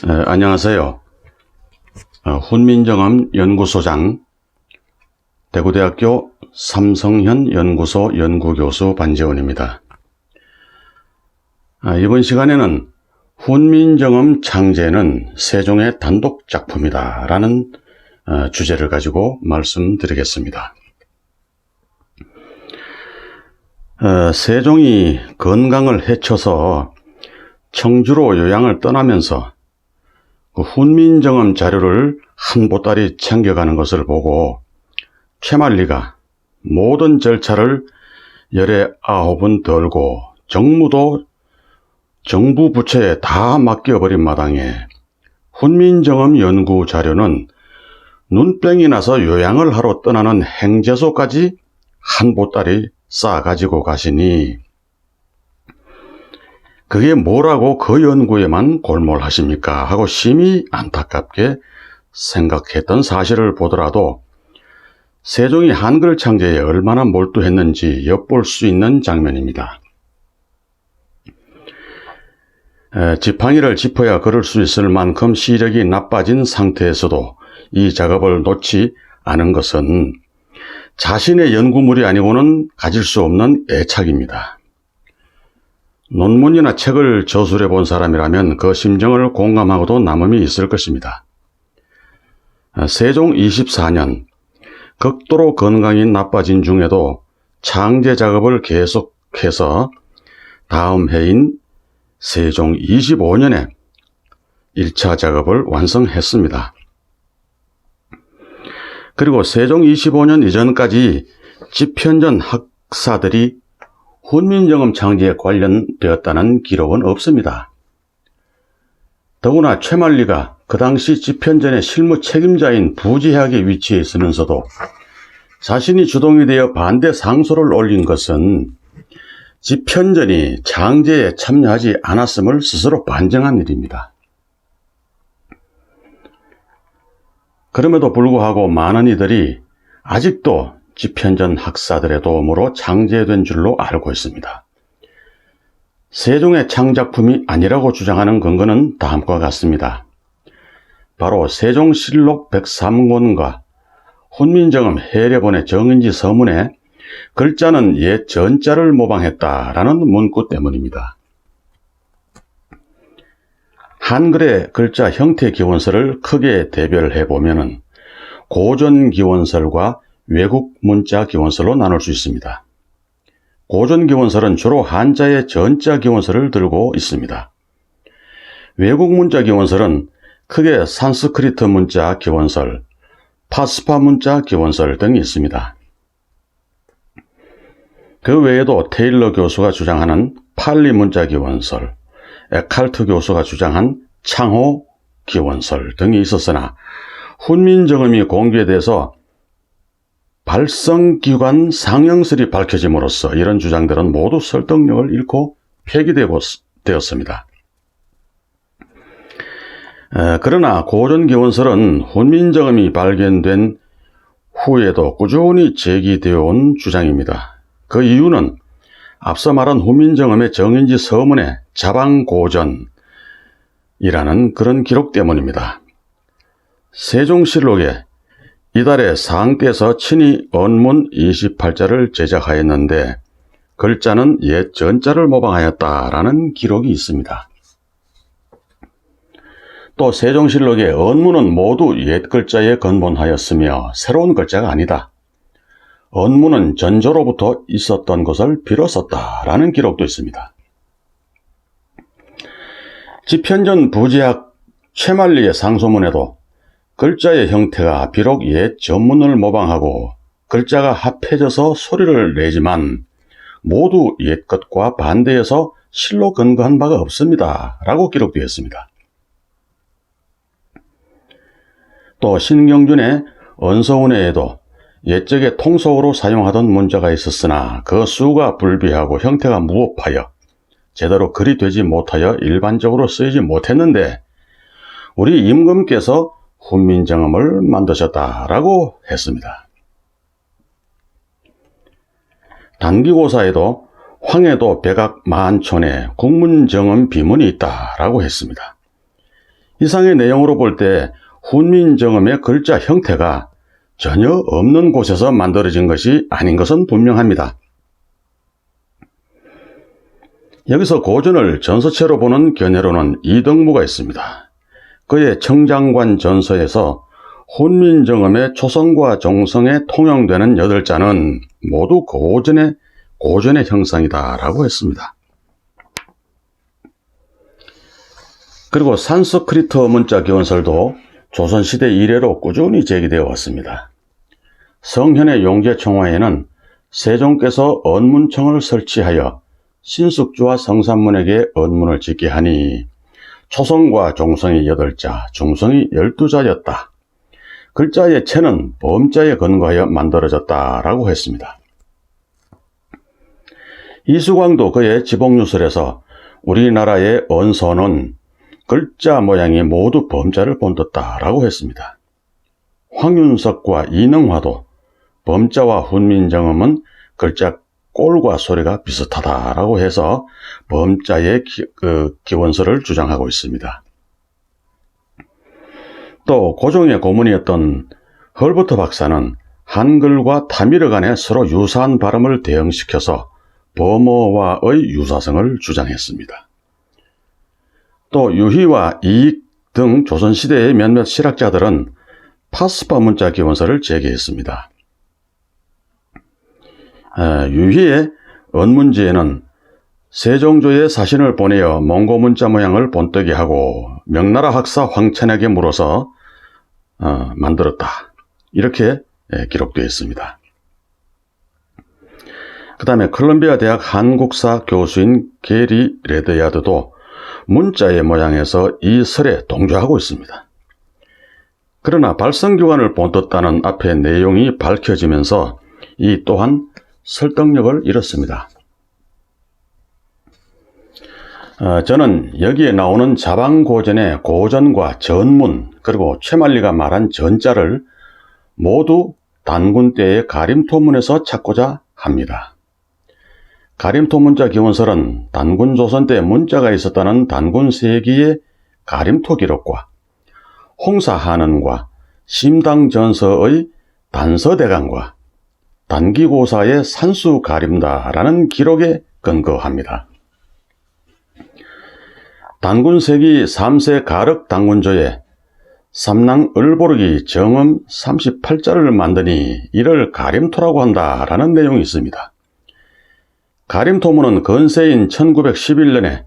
안녕하세요. 훈민정음 연구소장, 대구대학교 삼성현 연구소 연구교수 반재원입니다. 이번 시간에는 훈민정음 창제는 세종의 단독 작품이다 라는 주제를 가지고 말씀드리겠습니다. 세종이 건강을 해쳐서 청주로 요양을 떠나면서 그 훈민정음 자료를 한 보따리 챙겨가는 것을 보고 최만리가 모든 절차를 열에 9은 덜고 정무도 정부 부처에 다 맡겨버린 마당에 훈민정음 연구 자료는 눈병이 나서 요양을 하러 떠나는 행제소까지 한 보따리 싸가지고 가시니 그게 뭐라고 그 연구에만 골몰하십니까 하고 심히 안타깝게 생각했던 사실을 보더라도 세종이 한글 창제에 얼마나 몰두했는지 엿볼 수 있는 장면입니다. 지팡이를 짚어야 걸을 수 있을 만큼 시력이 나빠진 상태에서도 이 작업을 놓지 않은 것은 자신의 연구물이 아니고는 가질 수 없는 애착입니다. 논문이나 책을 저술해 본 사람이라면 그 심정을 공감하고도 남음이 있을 것입니다. 세종 24년 극도로 건강이 나빠진 중에도 창제 작업을 계속해서 다음 해인 세종 25년에 1차 작업을 완성했습니다. 그리고 세종 25년 이전까지 집현전 학사들이 훈민정음 창제에 관련되었다는 기록은 없습니다. 더구나 최만리가 그 당시 집현전의 실무 책임자인 부지학의 위치에 있으면서도 자신이 주동이 되어 반대 상소를 올린 것은 집현전이 창제에 참여하지 않았음을 스스로 반증한 일입니다. 그럼에도 불구하고 많은 이들이 아직도 집현전 학사들의 도움으로 창제된 줄로 알고 있습니다. 세종의 창작품이 아니라고 주장하는 근거는 다음과 같습니다. 바로 세종실록 103권과 훈민정음 해례본의 정인지 서문에 글자는 옛 전자를 모방했다라는 문구 때문입니다. 한글의 글자 형태 기원설을 크게 대별해 보면은 고전 기원설과 외국 문자 기원설로 나눌 수 있습니다. 고전 기원설은 주로 한자의 전자 기원설을 들고 있습니다. 외국 문자 기원설은 크게 산스크리트 문자 기원설, 파스파 문자 기원설 등이 있습니다. 그 외에도 테일러 교수가 주장하는 팔리 문자 기원설, 에칼트 교수가 주장한 창호 기원설 등이 있었으나 훈민정음이 공개돼서 발성기관 상형설이 밝혀짐으로써 이런 주장들은 모두 설득력을 잃고 폐기되었습니다. 그러나 고전기원설은 훈민정음이 발견된 후에도 꾸준히 제기되어 온 주장입니다. 그 이유는 앞서 말한 훈민정음의 정인지 서문의 자방고전이라는 그런 기록 때문입니다. 세종실록에 이달에 상께서 친히 언문 28자를 제작하였는데 글자는 옛 전자를 모방하였다라는 기록이 있습니다. 또 세종실록의 언문은 모두 옛 글자에 근본하였으며 새로운 글자가 아니다. 언문은 전조로부터 있었던 것을 빌었었다라는 기록도 있습니다. 집현전 부지학 최만리의 상소문에도 글자의 형태가 비록 옛 전문을 모방하고 글자가 합해져서 소리를 내지만 모두 옛 것과 반대해서 실로 근거한 바가 없습니다 라고 기록되어 있습니다. 또 신경준의 언서운에에도 옛적에 통속으로 사용하던 문자가 있었으나 그 수가 불비하고 형태가 무법하여 제대로 글이 되지 못하여 일반적으로 쓰이지 못했는데 우리 임금께서 훈민정음을 만드셨다라고 했습니다. 단기고사에도 황해도 백악 만촌에 국문정음 비문이 있다라고 했습니다. 이상의 내용으로 볼 때 훈민정음의 글자 형태가 전혀 없는 곳에서 만들어진 것이 아닌 것은 분명합니다. 여기서 고전을 전서체로 보는 견해로는 이덕무가 있습니다. 그의 청장관 전서에서 훈민정음의 초성과 종성에 통용되는 8자는 모두 고전의 형상이다라고 했습니다. 그리고 산스크리트 문자 기원설도 조선시대 이래로 꾸준히 제기되어 왔습니다. 성현의 용제총화에는 세종께서 언문청을 설치하여 신숙주와 성산문에게 언문을 짓게 하니 초성과 종성이 8자, 중성이 12자였다. 글자의 체는 범자에 근거하여 만들어졌다라고 했습니다. 이수광도 그의 지복유설에서 우리나라의 언서는 글자 모양이 모두 범자를 본떴다라고 했습니다. 황윤석과 이능화도 범자와 훈민정음은 글자 꼴과 소리가 비슷하다라고 해서 범자의 기원설을 주장하고 있습니다. 또 고종의 고문이었던 헐버트 박사는 한글과 타미르 간에 서로 유사한 발음을 대응시켜서 범어와의 유사성을 주장했습니다. 또 유희와 이익 등 조선시대의 몇몇 실학자들은 파스파 문자 기원설을 제기했습니다. 유희의 언문지에는 세종조의 사신을 보내어 몽고 문자 모양을 본뜨게 하고 명나라 학사 황천에게 물어서 만들었다. 이렇게 기록되어 있습니다. 그 다음에 콜롬비아 대학 한국사 교수인 게리 레드야드도 문자의 모양에서 이 설에 동조하고 있습니다. 그러나 발성기관을 본떴다는 앞의 내용이 밝혀지면서 이 또한 설득력을 잃었습니다. 저는 여기에 나오는 자방고전의 고전과 전문 그리고 최만리가 말한 전자를 모두 단군 때의 가림토문에서 찾고자 합니다. 가림토 문자 기원설은 단군 조선 때 문자가 있었다는 단군 세기의 가림토 기록과 홍사한언과 심당전서의 단서대강과 단기고사의 산수가림다라는 기록에 근거합니다. 단군 세기 3세 가륵 단군조에 삼랑 을보르기 정음 38자를 만드니 이를 가림토라고 한다라는 내용이 있습니다. 가림토문은 건세인 1911년에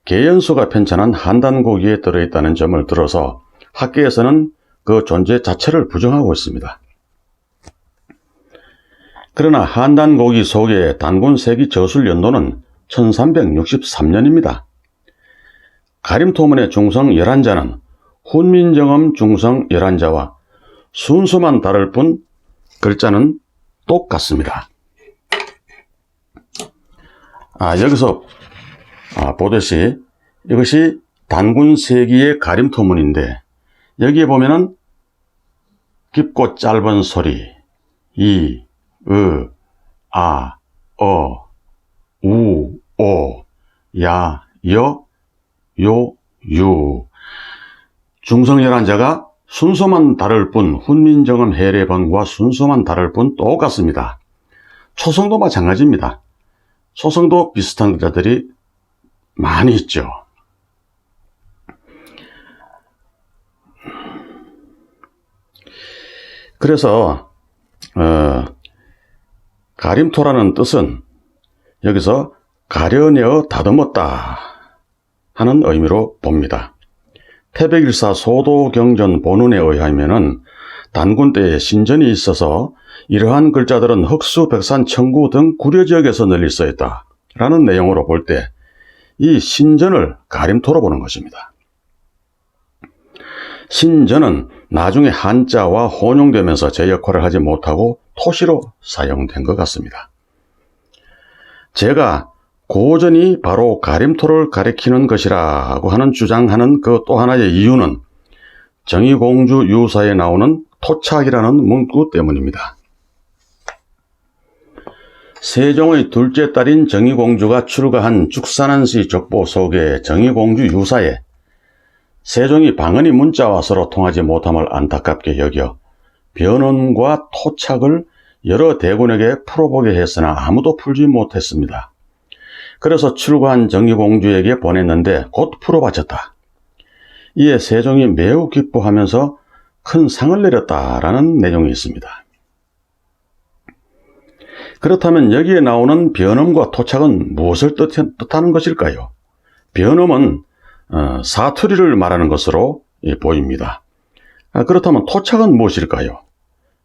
계연수가 편찬한 한단고기에 들어있다는 점을 들어서 학계에서는 그 존재 자체를 부정하고 있습니다. 그러나 한단고기 속의 단군 세기 저술 연도는 1363년입니다. 가림토문의 중성 11자는 훈민정음 중성 11자와 순서만 다를 뿐 글자는 똑같습니다. 여기서 보듯이 이것이 단군 세기의 가림토문인데 여기에 보면은 깊고 짧은 소리 이, 으, 아, 어, 우, 오, 야, 여, 요, 유 중성 11자가 순서만 다를 뿐 훈민정음 해례번과 순서만 다를 뿐 똑같습니다. 초성도 마찬가지입니다. 초성도 비슷한 글자들이 많이 있죠. 그래서 가림토라는 뜻은 여기서 가려내어 다듬었다 하는 의미로 봅니다. 태백일사 소도경전 본운에 의하면 단군 때에 신전이 있어서 이러한 글자들은 흑수, 백산, 청구 등 구려지역에서 널리 쓰였다 라는 내용으로 볼 때 이 신전을 가림토로 보는 것입니다. 신전은 나중에 한자와 혼용되면서 제 역할을 하지 못하고 토시로 사용된 것 같습니다. 제가 고전이 바로 가림토를 가리키는 것이라고 하는 주장하는 그 또 하나의 이유는 정의공주 유사에 나오는 토착이라는 문구 때문입니다. 세종의 둘째 딸인 정의공주가 출가한 죽산한시 족보 속의 정의공주 유사에 세종이 방언이 문자와 서로 통하지 못함을 안타깝게 여겨 변음과 토착을 여러 대군에게 풀어보게 했으나 아무도 풀지 못했습니다. 그래서 출고한 정의공주에게 보냈는데 곧 풀어바쳤다. 이에 세종이 매우 기뻐하면서 큰 상을 내렸다라는 내용이 있습니다. 그렇다면 여기에 나오는 변음과 토착은 무엇을 뜻하는 것일까요? 변음은 사투리를 말하는 것으로 보입니다. 그렇다면 토착은 무엇일까요?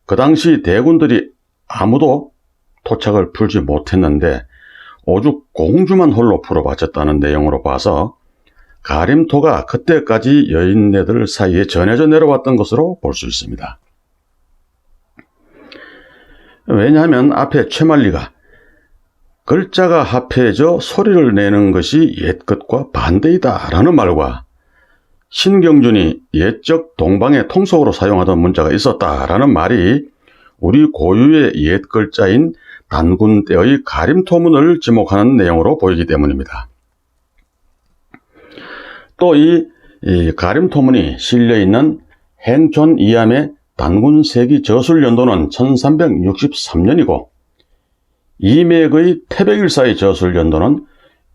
그 당시 대군들이 아무도 토착을 풀지 못했는데 오죽 공주만 홀로 풀어바쳤다는 내용으로 봐서 가림토가 그때까지 여인네들 사이에 전해져 내려왔던 것으로 볼 수 있습니다. 왜냐하면 앞에 최만리가 글자가 합해져 소리를 내는 것이 옛것과 반대이다 라는 말과 신경준이 옛적 동방의 통속으로 사용하던 문자가 있었다라는 말이 우리 고유의 옛 글자인 단군 때의 가림토문을 지목하는 내용으로 보이기 때문입니다. 또 이 가림토문이 실려있는 행촌 이암의 단군세기 저술연도는 1363년이고 이맥의 태백일사의 저술연도는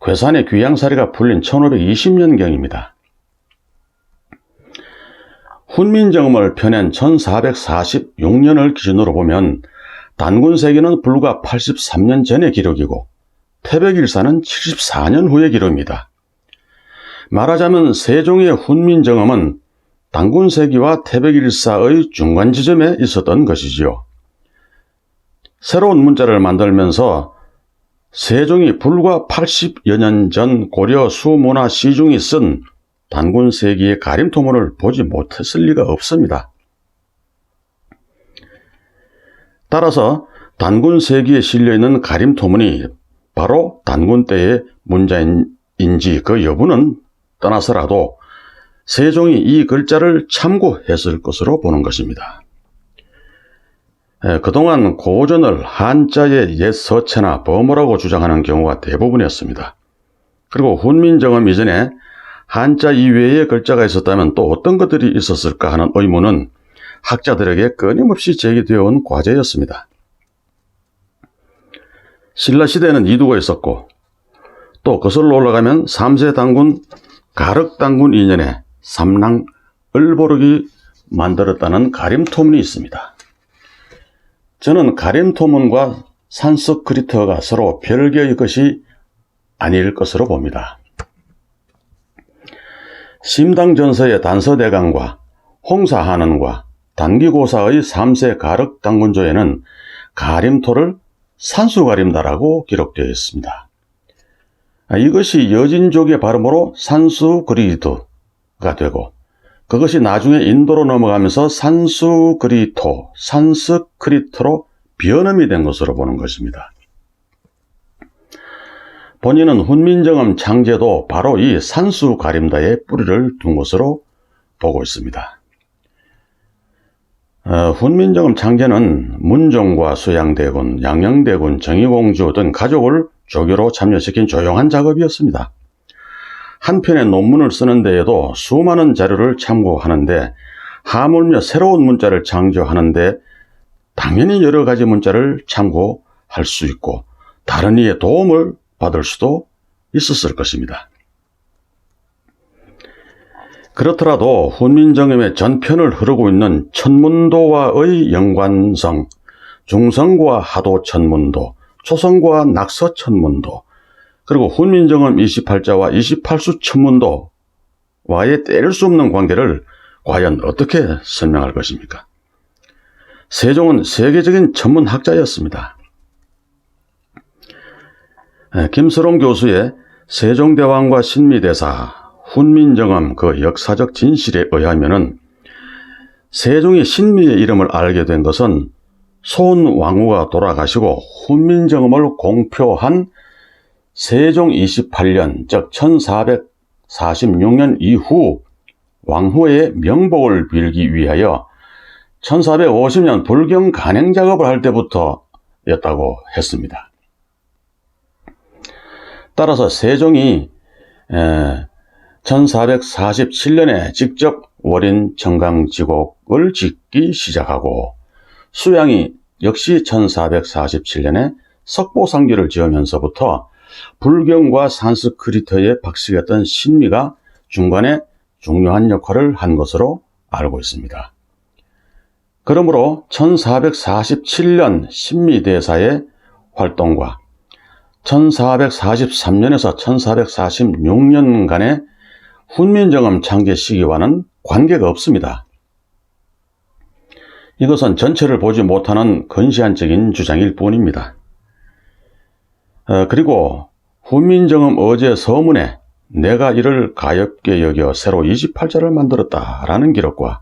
괴산의 귀양사리가 풀린 1520년경입니다. 훈민정음을 펴낸 1446년을 기준으로 보면 단군세기는 불과 83년 전의 기록이고 태백일사는 74년 후의 기록입니다. 말하자면 세종의 훈민정음은 단군세기와 태백일사의 중간 지점에 있었던 것이지요. 새로운 문자를 만들면서 세종이 불과 80여 년 전 고려 수문화 시중이 쓴 단군세기의 가림토문을 보지 못했을 리가 없습니다. 따라서 단군세기에 실려있는 가림토문이 바로 단군 때의 문자인지 그 여부는 떠나서라도 세종이 이 글자를 참고했을 것으로 보는 것입니다. 그동안 고전을 한자의 옛 서체나 범어라고 주장하는 경우가 대부분이었습니다. 그리고 훈민정음 이전에 한자 이외의 글자가 있었다면 또 어떤 것들이 있었을까 하는 의문은 학자들에게 끊임없이 제기되어 온 과제였습니다. 신라시대에는 이두가 있었고 또 거슬러 올라가면 3세 단군 가륵단군 이년에 삼랑 을보륵이 만들었다는 가림토문이 있습니다. 저는 가림토문과 산스크리트어가 서로 별개의 것이 아닐 것으로 봅니다. 심당전서의 단서대강과 홍사한언과 단기고사의 3세 가륵단군조에는 가림토를 산수가림다라고 기록되어 있습니다. 이것이 여진족의 발음으로 산수그리드가 되고 그것이 나중에 인도로 넘어가면서 산수그리토, 산스크리트로 변음이 된 것으로 보는 것입니다. 본인은 훈민정음 창제도 바로 이 산수가림다에 뿌리를 둔 것으로 보고 있습니다. 훈민정음 창제는 문종과 수양대군, 양녕대군, 정의공주 등 가족을 조교로 참여시킨 조용한 작업이었습니다. 한 편의 논문을 쓰는 데에도 수많은 자료를 참고하는데 하물며 새로운 문자를 창조하는데 당연히 여러 가지 문자를 참고할 수 있고 다른 이의 도움을 받을 수도 있었을 것입니다. 그렇더라도 훈민정음의 전편을 흐르고 있는 천문도와의 연관성, 중성과 하도천문도, 초성과 낙서천문도, 그리고 훈민정음 28자와 28수 천문도와의 뗄 수 없는 관계를 과연 어떻게 설명할 것입니까? 세종은 세계적인 천문학자였습니다. 김서롱 교수의 세종대왕과 신미대사, 훈민정음 그 역사적 진실에 의하면은 세종이 신미의 이름을 알게 된 것은 소원왕후가 돌아가시고 훈민정음을 공표한 세종 28년 즉 1446년 이후 왕후의 명복을 빌기 위하여 1450년 불경 간행 작업을 할 때부터였다고 했습니다. 따라서 세종이 1447년에 직접 월인 청강지곡을 짓기 시작하고 수양이 역시 1447년에 석보상교를 지으면서부터 불경과 산스크리트의 박식했던 신미가 중간에 중요한 역할을 한 것으로 알고 있습니다. 그러므로 1447년 신미대사의 활동과 1443년에서 1446년간의 훈민정음 창제 시기와는 관계가 없습니다. 이것은 전체를 보지 못하는 건시안적인 주장일 뿐입니다. 그리고 훈민정음 어제 서문에 내가 이를 가엾게 여겨 새로 28자를 만들었다라는 기록과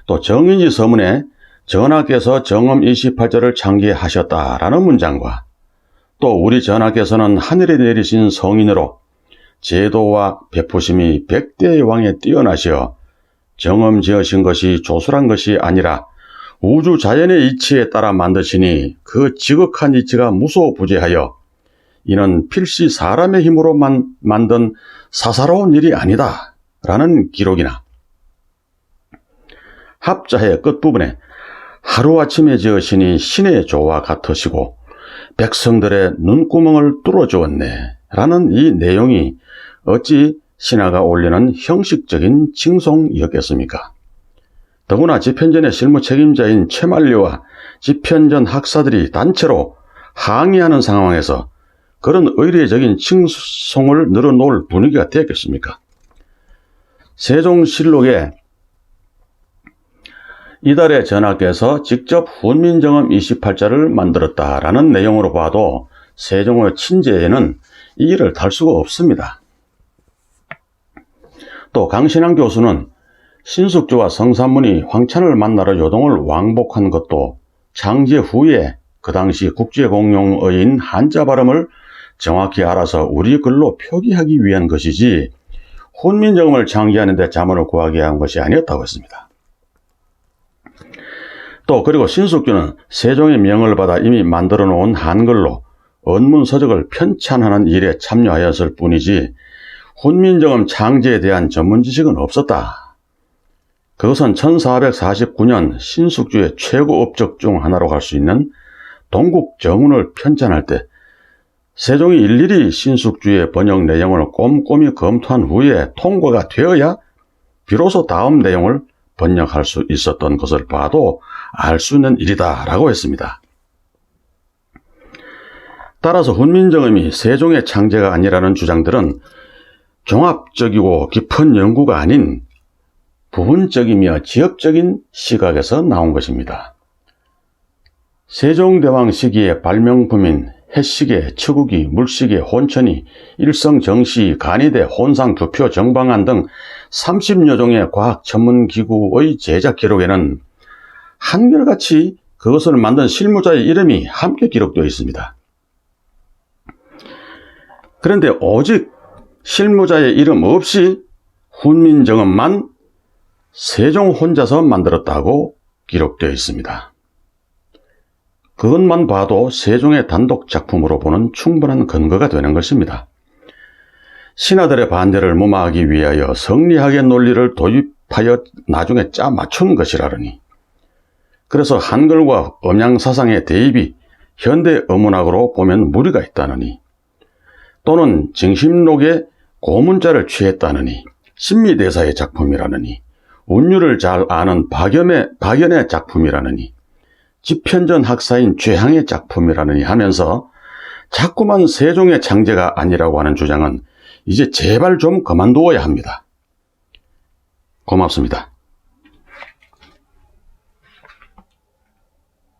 또 정인지 서문에 전하께서 정음 28자를 창기하셨다라는 문장과 또 우리 전하께서는 하늘에 내리신 성인으로 제도와 베푸심이 백대의 왕에 뛰어나시어 정음 지으신 것이 조술한 것이 아니라 우주 자연의 이치에 따라 만드시니 그 지극한 이치가 무소부재하여 이는 필시 사람의 힘으로 만든 사사로운 일이 아니다 라는 기록이나 합자의 끝부분에 하루아침에 지으시니 신의 조와 같으시고 백성들의 눈구멍을 뚫어주었네 라는 이 내용이 어찌 신하가 올리는 형식적인 칭송이었겠습니까? 더구나 집현전의 실무 책임자인 최만리와 집현전 학사들이 단체로 항의하는 상황에서 그런 의례적인 칭송을 늘어놓을 분위기가 되었겠습니까? 세종실록에 이달에 전하께서 직접 훈민정음 28자를 만들었다라는 내용으로 봐도 세종의 친제에는 이 일을 다룰 수가 없습니다. 또 강신황 교수는 신숙주와 성삼문이 황찬을 만나러 요동을 왕복한 것도 창제 후에 그 당시 국제공용어인 한자 발음을 정확히 알아서 우리 글로 표기하기 위한 것이지 훈민정음을 창제하는 데 자문을 구하기 위한 것이 아니었다고 했습니다. 또 그리고 신숙주는 세종의 명을 받아 이미 만들어 놓은 한글로 언문서적을 편찬하는 일에 참여하였을 뿐이지 훈민정음 창제에 대한 전문 지식은 없었다. 그것은 1449년 신숙주의 최고 업적 중 하나로 갈 수 있는 동국정운을 편찬할 때 세종이 일일이 신숙주의 번역 내용을 꼼꼼히 검토한 후에 통과가 되어야 비로소 다음 내용을 번역할 수 있었던 것을 봐도 알 수 있는 일이다라고 했습니다. 따라서 훈민정음이 세종의 창제가 아니라는 주장들은 종합적이고 깊은 연구가 아닌 부분적이며 지역적인 시각에서 나온 것입니다. 세종대왕 시기의 발명품인 해시계, 처국이, 물시계, 혼천이, 일성정시, 간이대, 혼상, 두표, 정방안 등 30여 종의 과학 전문기구의 제작 기록에는 한결같이 그것을 만든 실무자의 이름이 함께 기록되어 있습니다. 그런데 오직 실무자의 이름 없이 훈민정음만 세종 혼자서 만들었다고 기록되어 있습니다. 그것만 봐도 세종의 단독 작품으로 보는 충분한 근거가 되는 것입니다. 신하들의 반대를 무마하기 위하여 성리학의 논리를 도입하여 나중에 짜 맞춘 것이라느니, 그래서 한글과 음양사상의 대입이 현대 어문학으로 보면 무리가 있다느니, 또는 정심록의 고문자를 취했다느니, 신미대사의 작품이라느니, 운율을 잘 아는 박연의 작품이라느니, 집현전 학사인 최항의 작품이라느니 하면서 자꾸만 세종의 창제가 아니라고 하는 주장은 이제 제발 좀 그만두어야 합니다. 고맙습니다.